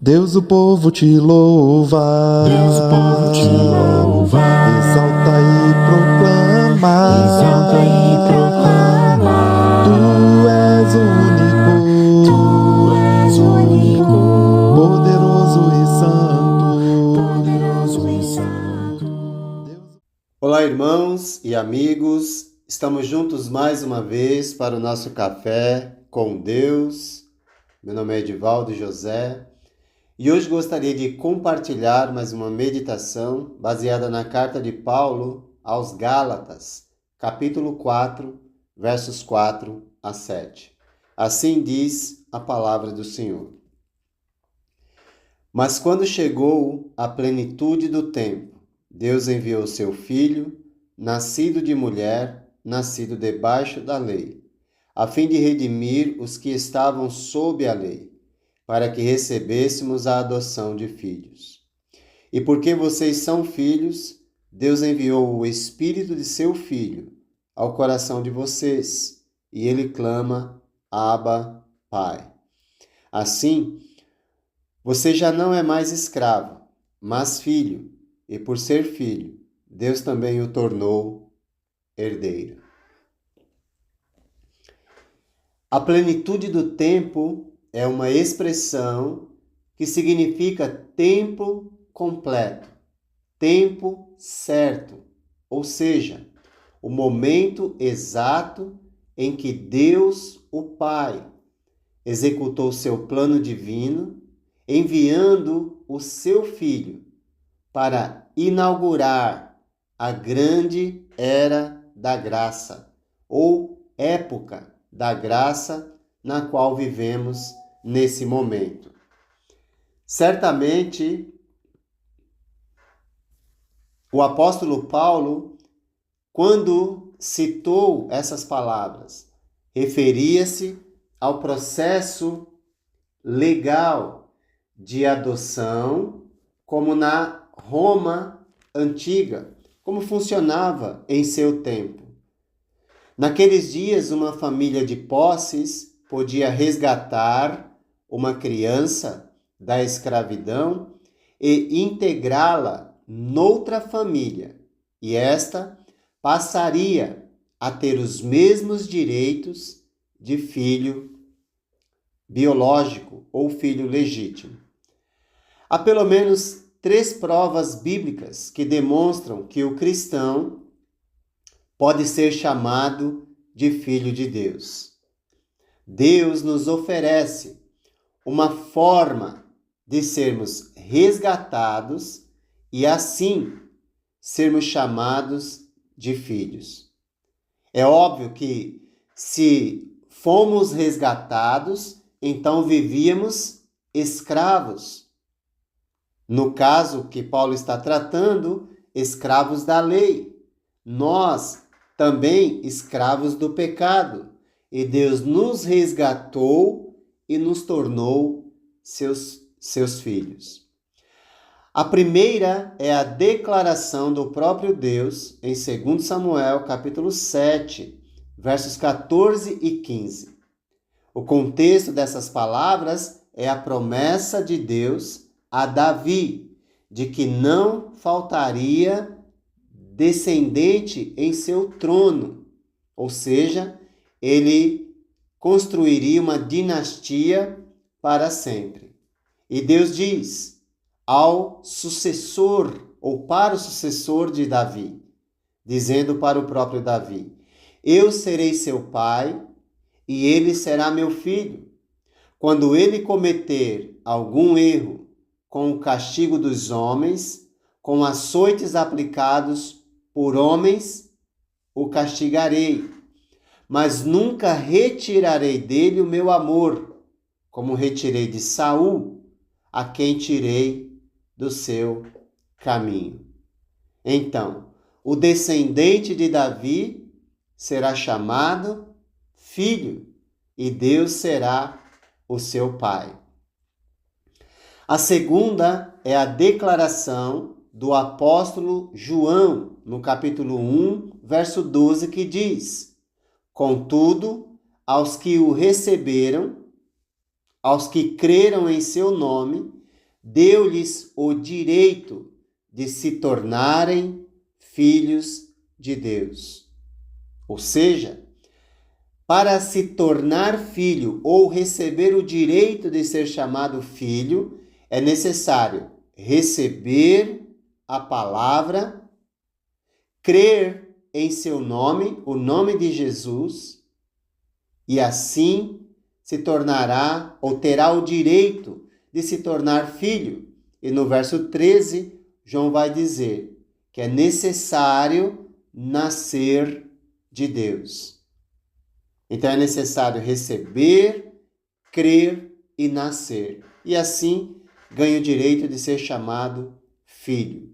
Deus, o povo te louva. Deus, o povo te louva. Exalta e proclama. Exalta e proclama. Tu és único. Tu és único. Poderoso e santo. Poderoso e santo. Olá, irmãos e amigos. Estamos juntos mais uma vez para o nosso café com Deus. Meu nome é Edivaldo José. E hoje gostaria de compartilhar mais uma meditação baseada na carta de Paulo aos Gálatas, capítulo 4, versos 4 a 7. Assim diz a palavra do Senhor. Mas quando chegou a plenitude do tempo, Deus enviou seu Filho, nascido de mulher, nascido debaixo da lei, a fim de redimir os que estavam sob a lei, para que recebêssemos a adoção de filhos. E porque vocês são filhos, Deus enviou o Espírito de seu Filho ao coração de vocês, e ele clama, Abba, Pai. Assim, você já não é mais escravo, mas filho, e por ser filho, Deus também o tornou herdeiro. A plenitude do tempo é uma expressão que significa tempo completo, tempo certo, ou seja, o momento exato em que Deus, o Pai, executou seu plano divino, enviando o seu Filho para inaugurar a grande era da graça, ou época da graça na qual vivemos nesse momento. Certamente, o apóstolo Paulo, quando citou essas palavras, referia-se ao processo legal de adoção, como na Roma antiga, como funcionava em seu tempo. Naqueles dias, uma família de posses podia resgatar uma criança da escravidão e integrá-la noutra família, e esta passaria a ter os mesmos direitos de filho biológico ou filho legítimo. Há pelo menos 3 provas bíblicas que demonstram que o cristão pode ser chamado de filho de Deus. Deus nos oferece uma forma de sermos resgatados e assim sermos chamados de filhos. É óbvio que se fomos resgatados, então vivíamos escravos. No caso que Paulo está tratando, escravos da lei. Nós também escravos do pecado. E Deus nos resgatou e nos tornou seus filhos. A primeira é a declaração do próprio Deus em 2 Samuel, capítulo 7, versos 14 e 15. O contexto dessas palavras é a promessa de Deus a Davi, de que não faltaria descendente em seu trono, ou seja, ele construiria uma dinastia para sempre. E Deus diz ao sucessor, ou para o sucessor de Davi, dizendo para o próprio Davi, eu serei seu pai e ele será meu filho. Quando ele cometer algum erro com o castigo dos homens, com açoites aplicados por homens, o castigarei. Mas nunca retirarei dele o meu amor, como retirei de Saul, a quem tirei do seu caminho. Então, o descendente de Davi será chamado filho, e Deus será o seu pai. A segunda é a declaração do apóstolo João, no capítulo 1, verso 12, que diz: contudo, aos que o receberam, aos que creram em seu nome, deu-lhes o direito de se tornarem filhos de Deus. Ou seja, para se tornar filho ou receber o direito de ser chamado filho, é necessário receber a palavra, crer em seu nome, o nome de Jesus, e assim se tornará ou terá o direito de se tornar filho. E no verso 13, João vai dizer que é necessário nascer de Deus. Então é necessário receber, crer e nascer. E assim ganha o direito de ser chamado filho.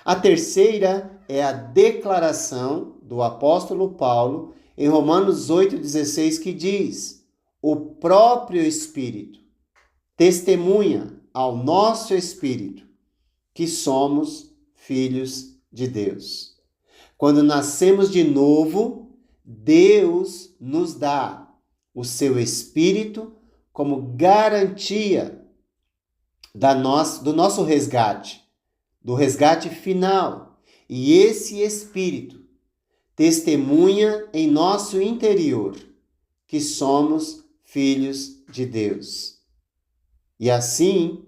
A terceira é a declaração do apóstolo Paulo em Romanos 8,16, que diz: o próprio Espírito testemunha ao nosso espírito que somos filhos de Deus. Quando nascemos de novo, Deus nos dá o seu Espírito como garantia do nosso resgate, do resgate final. E esse Espírito testemunha em nosso interior que somos filhos de Deus. E assim,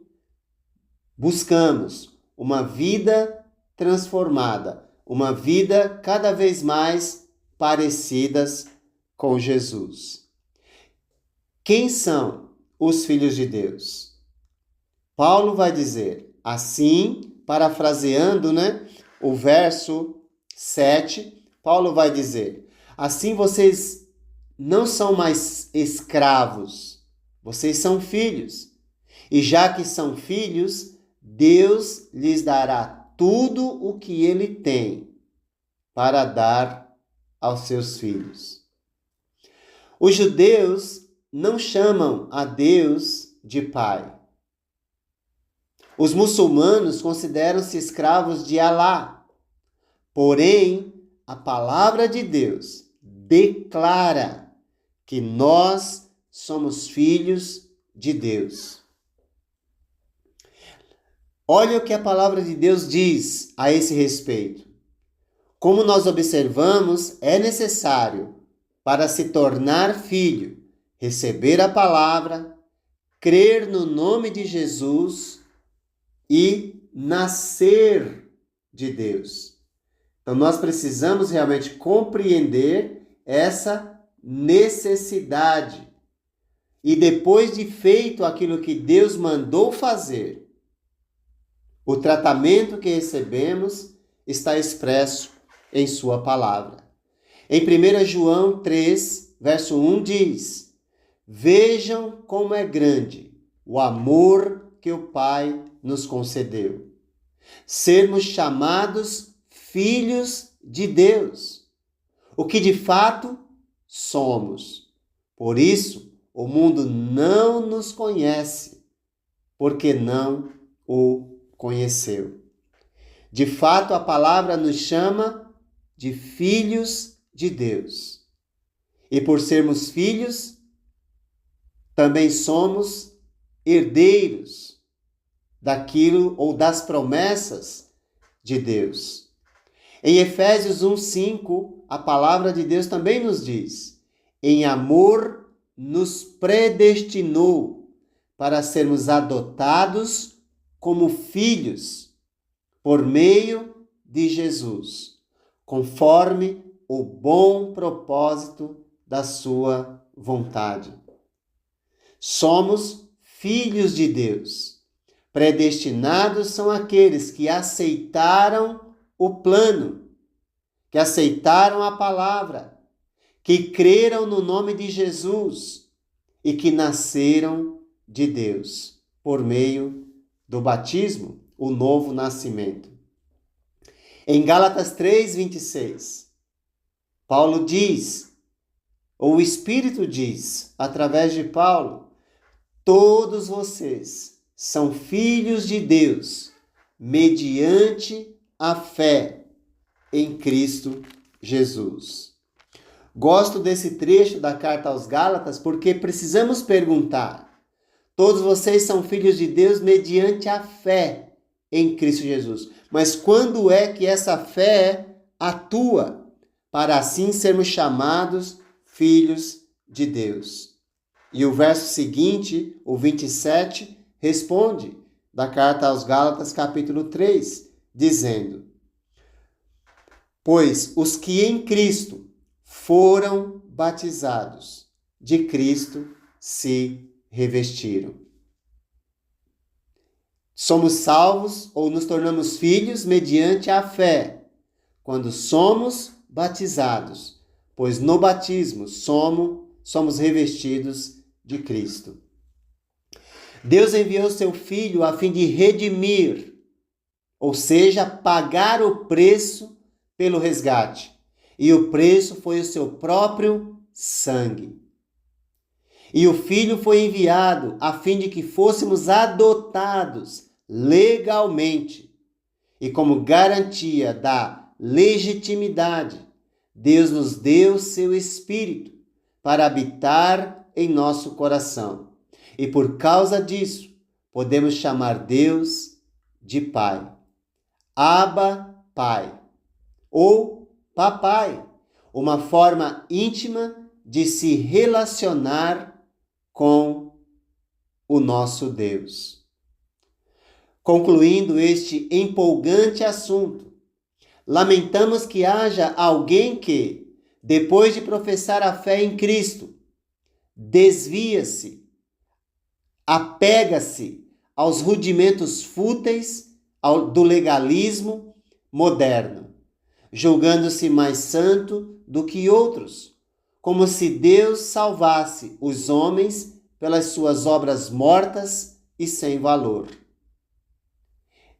buscamos uma vida transformada, uma vida cada vez mais parecidas com Jesus. Quem são os filhos de Deus? Paulo vai dizer assim, parafraseando, o verso 7, Paulo vai dizer: assim vocês não são mais escravos, vocês são filhos. E já que são filhos, Deus lhes dará tudo o que ele tem para dar aos seus filhos. Os judeus não chamam a Deus de Pai. Os muçulmanos consideram-se escravos de Alá. Porém, a palavra de Deus declara que nós somos filhos de Deus. Olha o que a palavra de Deus diz a esse respeito. Como nós observamos, é necessário, para se tornar filho, receber a palavra, crer no nome de Jesus e nascer de Deus. Então nós precisamos realmente compreender essa necessidade. E depois de feito aquilo que Deus mandou fazer, o tratamento que recebemos está expresso em sua palavra. Em 1 João 3, verso 1 diz: vejam como é grande o amor que o Pai nos concedeu. Sermos chamados filhos de Deus, o que de fato somos. Por isso, o mundo não nos conhece, porque não o conheceu. De fato, a palavra nos chama de filhos de Deus. E por sermos filhos, também somos herdeiros daquilo ou das promessas de Deus. Em Efésios 1:5, a palavra de Deus também nos diz: em amor nos predestinou para sermos adotados como filhos por meio de Jesus, conforme o bom propósito da sua vontade. Somos filhos de Deus. Predestinados são aqueles que aceitaram o plano, que aceitaram a palavra, que creram no nome de Jesus e que nasceram de Deus por meio do batismo, o novo nascimento. Em Gálatas 3:26, Paulo diz, ou o Espírito diz, através de Paulo: todos vocês são filhos de Deus, mediante a fé em Cristo Jesus. Gosto desse trecho da carta aos Gálatas porque precisamos perguntar: Todos vocês são filhos de Deus mediante a fé em Cristo Jesus. Mas quando é que essa fé atua para assim sermos chamados filhos de Deus? E o verso seguinte, o 27, responde da carta aos Gálatas, capítulo 3, dizendo: pois os que em Cristo foram batizados, de Cristo se revestiram. Somos salvos ou nos tornamos filhos mediante a fé, quando somos batizados, pois no batismo somos revestidos de Cristo. Deus enviou seu Filho a fim de redimir, ou seja, pagar o preço pelo resgate. E o preço foi o seu próprio sangue. E o Filho foi enviado a fim de que fôssemos adotados legalmente. E como garantia da legitimidade, Deus nos deu seu Espírito para habitar em nosso coração. E por causa disso, podemos chamar Deus de Pai. Abba, Pai. Ou Papai, uma forma íntima de se relacionar com o nosso Deus. Concluindo este empolgante assunto, lamentamos que haja alguém que, depois de professar a fé em Cristo, desvia-se, apega-se aos rudimentos fúteis do legalismo moderno, julgando-se mais santo do que outros, como se Deus salvasse os homens pelas suas obras mortas e sem valor.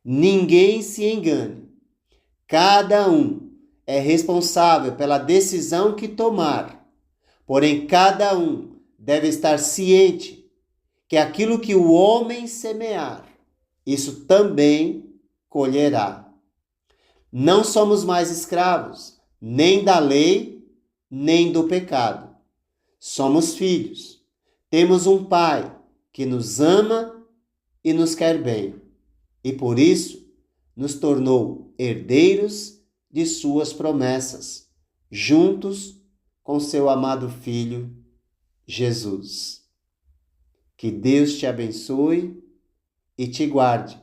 Ninguém se engane. Cada um é responsável pela decisão que tomar, porém cada um deve estar ciente que aquilo que o homem semear, isso também colherá. Não somos mais escravos, nem da lei, nem do pecado. Somos filhos. Temos um Pai que nos ama e nos quer bem. E por isso nos tornou herdeiros de suas promessas, juntos com seu amado Filho, Jesus. Que Deus te abençoe e te guarde,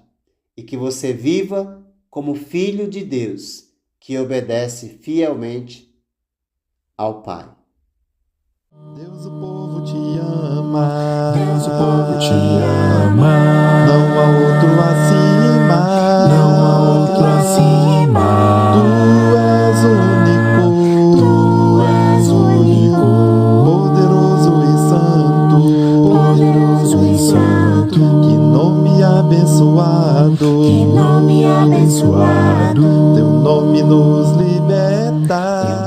e que você viva como filho de Deus, que obedece fielmente ao Pai. Deus, o povo te ama. Deus, o povo te ama. Não há outro acima. Não há outro acima. Tu és único. Poderoso e santo. Poderoso e santo. Que nome abençoado. Que nome abençoado. Teu nome nos liberta.